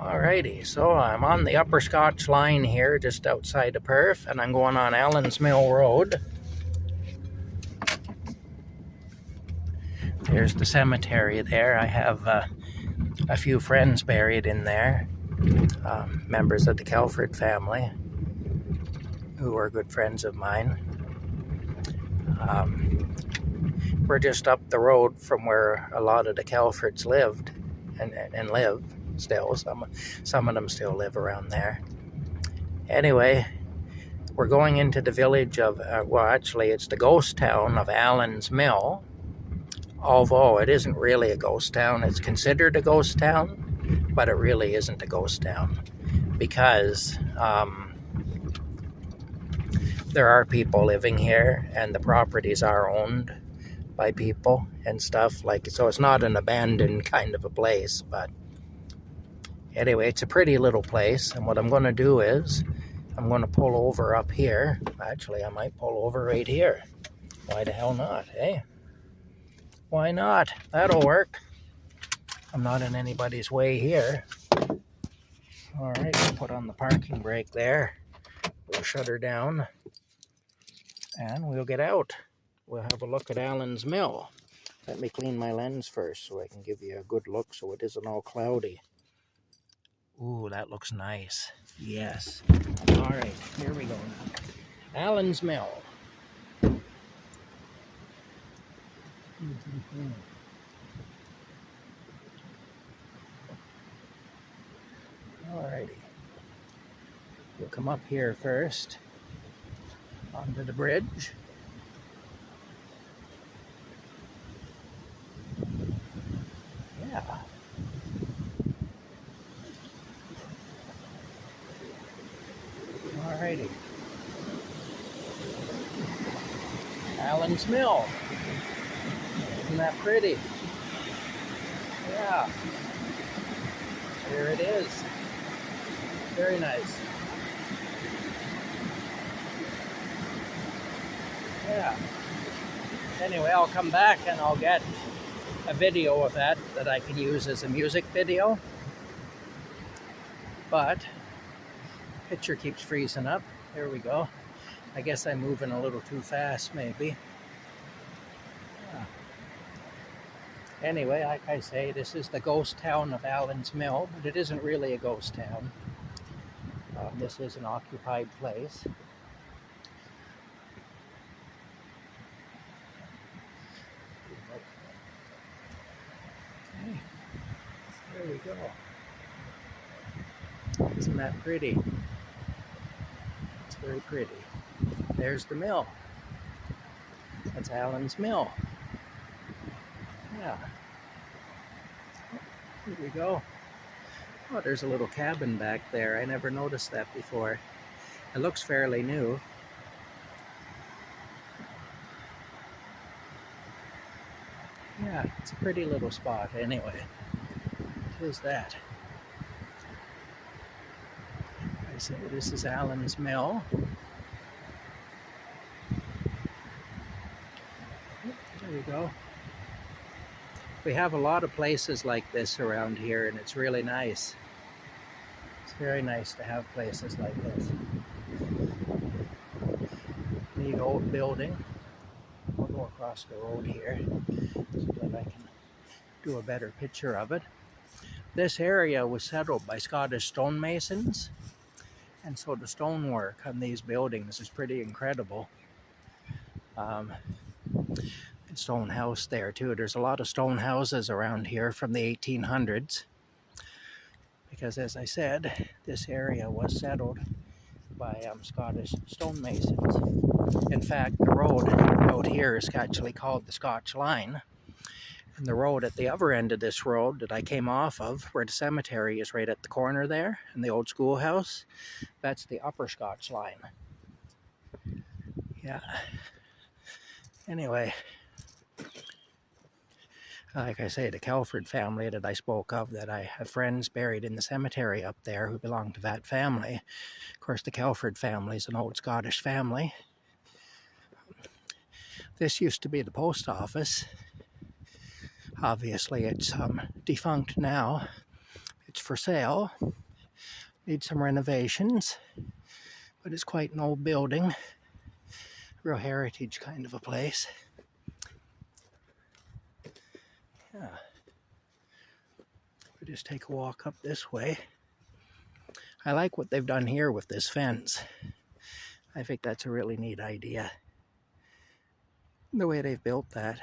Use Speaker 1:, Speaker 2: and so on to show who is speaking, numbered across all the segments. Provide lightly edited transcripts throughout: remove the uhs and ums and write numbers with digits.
Speaker 1: Alrighty, so I'm on the Upper Scotch line here, just outside of Perth, and I'm going on Allan's Mill Road. There's the cemetery there. I have a few friends buried in there, members of the Kelford family, who are good friends of mine. We're just up the road from where a lot of the Kelfords lived and live still. Some of them still live around there. Anyway, we're going into the village of, well, actually it's the ghost town of Allan's Mill, although it isn't really a ghost town. It's considered a ghost town, but it really isn't a ghost town because there are people living here and the properties are owned by people and stuff, so it's not an abandoned kind of a place. But anyway, it's a pretty little place, and what I'm going to do is I'm going to pull over up here. Actually, I might pull over right here. Why the hell not, eh? Why not? That'll work. I'm not in anybody's way here. Alright, we'll put on the parking brake there. We'll shut her down and we'll get out. We'll have a look at Allan's Mill. Let me clean my lens first so I can give you a good look so it isn't all cloudy. Ooh, that looks nice. Yes. Alright, here we go now. Allan's Mill. Alrighty. We'll come up here first onto the bridge. Yeah. Alrighty. Allan's Mill. Isn't that pretty? Yeah. There it is. Very nice. Yeah. Anyway, I'll come back and I'll get a video of that I can use as a music video. But picture keeps freezing up. There we go. I guess I'm moving a little too fast, maybe. Yeah. Anyway, like I say, this is the ghost town of Allan's Mill, but it isn't really a ghost town. This is an occupied place. Okay. There we go. Isn't that pretty? It's very pretty. There's the mill. That's Allan's Mill. Yeah. Here we go. Oh, there's a little cabin back there. I never noticed that before. It looks fairly new. Yeah, it's a pretty little spot anyway. What is that? I say this is Allan's Mill. There we go. We have a lot of places like this around here, and it's really nice. It's very nice to have places like this. Neat old building. I'll go across the road here so that I can do a better picture of it. This area was settled by Scottish stonemasons, and so the stonework on these buildings is pretty incredible. Stone house there too. There's a lot of stone houses around here from the 1800s because, as I said, this area was settled by Scottish stonemasons. In fact, the road out here is actually called the Scotch Line, and the road at the other end of this road that I came off of, where the cemetery is right at the corner there, and the old schoolhouse, that's the Upper Scotch Line. Yeah. Anyway, like I say, the Kelford family that I spoke of, that I have friends buried in the cemetery up there who belong to that family. Of course, the Kelford family is an old Scottish family. This used to be the post office. Obviously, it's defunct now. it's for sale. Needs some renovations, but it's quite an old building. Real heritage kind of a place. Yeah. We just take a walk up this way. I like what they've done here with this fence. I think that's a really neat idea. The way they've built that.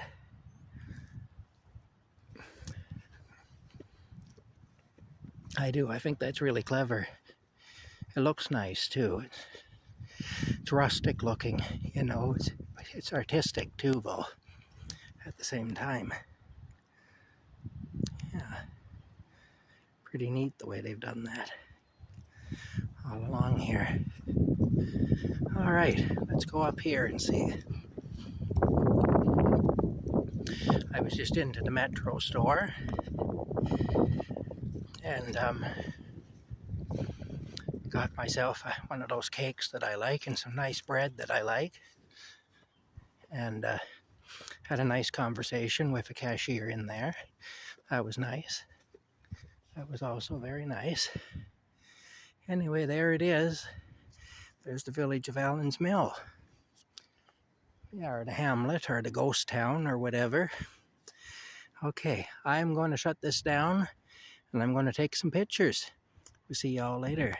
Speaker 1: I do. I think that's really clever. It looks nice too. It's rustic looking, you know. It's artistic too, though, at the same time. Yeah. Pretty neat the way they've done that. All along here. All right, let's go up here and see. I was just into the Metro store and got myself one of those cakes that I like and some nice bread that I like, and had a nice conversation with a cashier in there. That was nice. That was also very nice. Anyway, there it is. There's the village of Allan's Mill. Yeah, or the hamlet, or the ghost town, or whatever. Okay, I'm going to shut this down, and I'm going to take some pictures. We'll see y'all later.